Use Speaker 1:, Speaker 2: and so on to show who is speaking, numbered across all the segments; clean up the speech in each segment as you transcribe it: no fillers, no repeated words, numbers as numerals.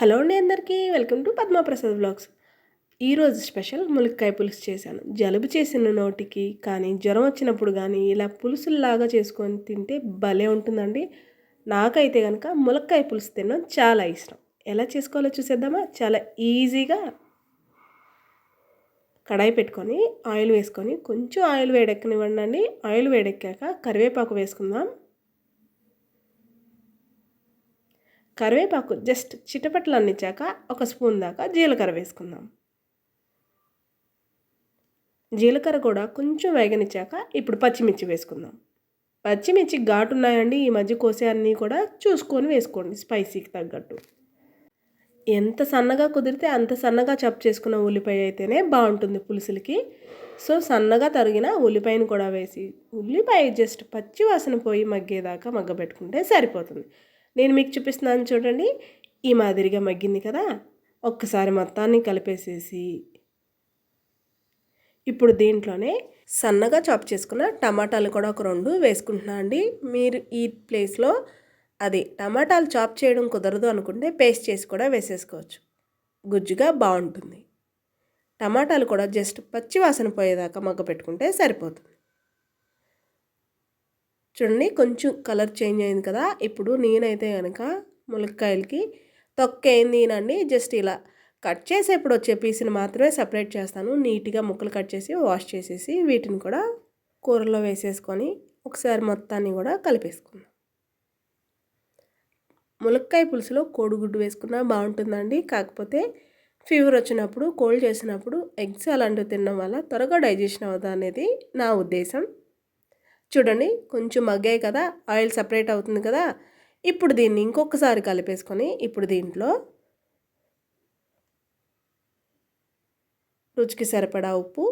Speaker 1: Hello అండి అందరికీ welcome to Padma Prasad vlogs. ఈరోజు స్పెషల్ ములక్కాయ పులుసు చేశాను. జలుబు చేసిన నోటికి కానీ జ్వరం వచ్చినప్పుడు కానీ ఇలా పులుసుల్లాగా చేసుకొని తింటే భలే ఉంటుందండి. నాకైతే కనుక ములక్కాయ పులుసు తినడం చాలా ఇష్టం. ఎలా చేసుకోవాలో చూసేద్దామా? చాలా ఈజీగా కడాయి పెట్టుకొని ఆయిల్ వేసుకొని కొంచెం ఆయిల్ వేడెక్కనివ్వండి. ఆయిల్ వేడెక్కాక కరివేపాకు వేసుకుందాం. కరివేపాకు జస్ట్ చిటపట్లు అన్నిచ్చాక ఒక స్పూన్ దాకా జీలకర్ర వేసుకుందాం. జీలకర్ర కూడా కొంచెం వేగనిచ్చాక ఇప్పుడు పచ్చిమిర్చి వేసుకుందాం. పచ్చిమిర్చి ఘాటు ఉన్నాయండి, ఈ మధ్య కోసే అన్నీ కూడా చూసుకొని వేసుకోండి స్పైసీకి తగ్గట్టు. ఎంత సన్నగా కుదిరితే అంత సన్నగా చాప్ చేసుకున్న ఉల్లిపాయ అయితేనే బాగుంటుంది పులుసులకి. సో సన్నగా తరిగిన ఉల్లిపాయను కూడా వేసి ఉల్లిపాయ జస్ట్ పచ్చి వాసన పోయి మగ్గేదాకా మగ్గబెట్టుకుంటే సరిపోతుంది. నేను మీకు చూపిస్తున్నాను చూడండి, ఈ మాదిరిగా మగ్గింది కదా. ఒక్కసారి మొత్తాన్ని కలిపేసేసి ఇప్పుడు దీంట్లోనే సన్నగా చాప్ చేసుకున్న టమాటాలు కూడా ఒక 2 వేసుకుంటున్నా అండి. మీరు ఈ ప్లేస్లో అది టమాటాలు చాప్ చేయడం కుదరదు అనుకుంటే పేస్ట్ చేసి కూడా వేసేసుకోవచ్చు, గుజ్జుగా బాగుంటుంది. టమాటాలు కూడా జస్ట్ పచ్చి వాసన పోయేదాకా మగ్గ పెట్టుకుంటే సరిపోతుంది. చూడండి కొంచెం కలర్ చేంజ్ అయింది కదా. ఇప్పుడు నేనైతే కనుక ములక్కాయలకి తొక్కేందినండి జస్ట్ ఇలా కట్ చేసేప్పుడు వచ్చే పీసుని మాత్రమే సపరేట్ చేస్తాను. నీట్గా ముక్కలు కట్ చేసి వాష్ చేసేసి వీటిని కూడా కూరలో వేసేసుకొని ఒకసారి మొత్తాన్ని కూడా కలిపేసుకుందాం. ములక్కాయ పులుసులో కోడిగుడ్డు వేసుకున్నా బాగుంటుందండి. కాకపోతే ఫీవర్ వచ్చినప్పుడు, కోల్డ్ చేసినప్పుడు ఎగ్స్ అలాంటివి తినడం వల్ల త్వరగా డైజెషన్ అవుతుంది అనేది నా ఉద్దేశం. చూడండి కొంచెం మగ్గాయి కదా, ఆయిల్ సపరేట్ అవుతుంది కదా. ఇప్పుడు దీన్ని ఇంకొకసారి కలిపేసుకొని ఇప్పుడు దీంట్లో రుచికి సరిపడా ఉప్పు,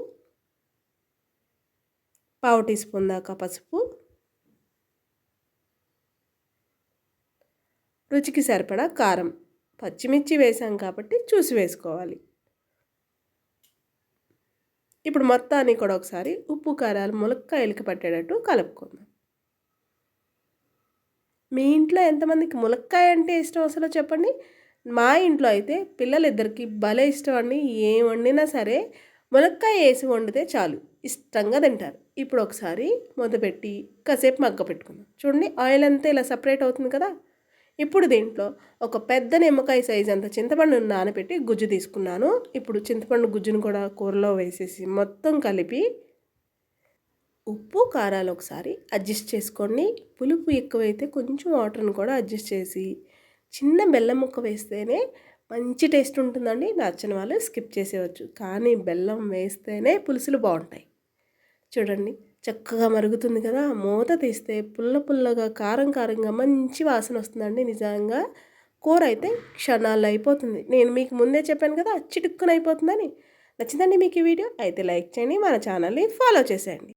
Speaker 1: పావు టీ స్పూన్ దాకా పసుపు, రుచికి సరిపడా కారం, పచ్చిమిర్చి వేసాం కాబట్టి చూసి వేసుకోవాలి. ఇప్పుడు మొత్తాన్ని కూడా ఒకసారి ఉప్పు కారాలు ములక్కాయలకి పట్టేటట్టు కలుపుకుందాం. మీ ఇంట్లో ఎంతమందికి ములక్కాయ అంటే ఇష్టం అసలు చెప్పండి. మా ఇంట్లో అయితే పిల్లలిద్దరికి భలే ఇష్టం అండి. ఏం వండినా సరే ములక్కాయ వేసి వండితే చాలు ఇష్టంగా తింటారు. ఇప్పుడు ఒకసారి మొదలుపెట్టి కాసేపు మగ్గ పెట్టుకుందాం. చూడండి ఆయిల్ అంతా ఇలా సపరేట్ అవుతుంది కదా. ఇప్పుడు దీంట్లో ఒక పెద్ద నిమ్మకాయ సైజ్ అంత చింతపండును నానబెట్టి గుజ్జు తీసుకున్నాను. ఇప్పుడు చింతపండు గుజ్జును కూడా కూరలో వేసేసి మొత్తం కలిపి ఉప్పు కారాలు ఒకసారి అడ్జస్ట్ చేసుకోండి. పులుపు ఎక్కువైతే కొంచెం వాటర్ని కూడా అడ్జస్ట్ చేసి చిన్న బెల్లం ముక్క వేస్తేనే మంచి టేస్ట్ ఉంటుందండి. నచ్చని వాళ్ళు స్కిప్ చేసేవచ్చు, కానీ బెల్లం వేస్తేనే పులుసులు బాగుంటాయి. చూడండి చక్కగా మరుగుతుంది కదా. మూత తీస్తే పుల్ల పుల్లగా కారం కారంగా మంచి వాసన వస్తుందండి. నిజంగా కూర అయితే క్షణాల్లో అయిపోతుంది. నేను మీకు ముందే చెప్పాను కదా చిటుక్కున అయిపోతుందని. నచ్చిందండి మీకు ఈ వీడియో అయితే లైక్ చేయండి, మన ఛానల్ని ఫాలో చేసేయండి.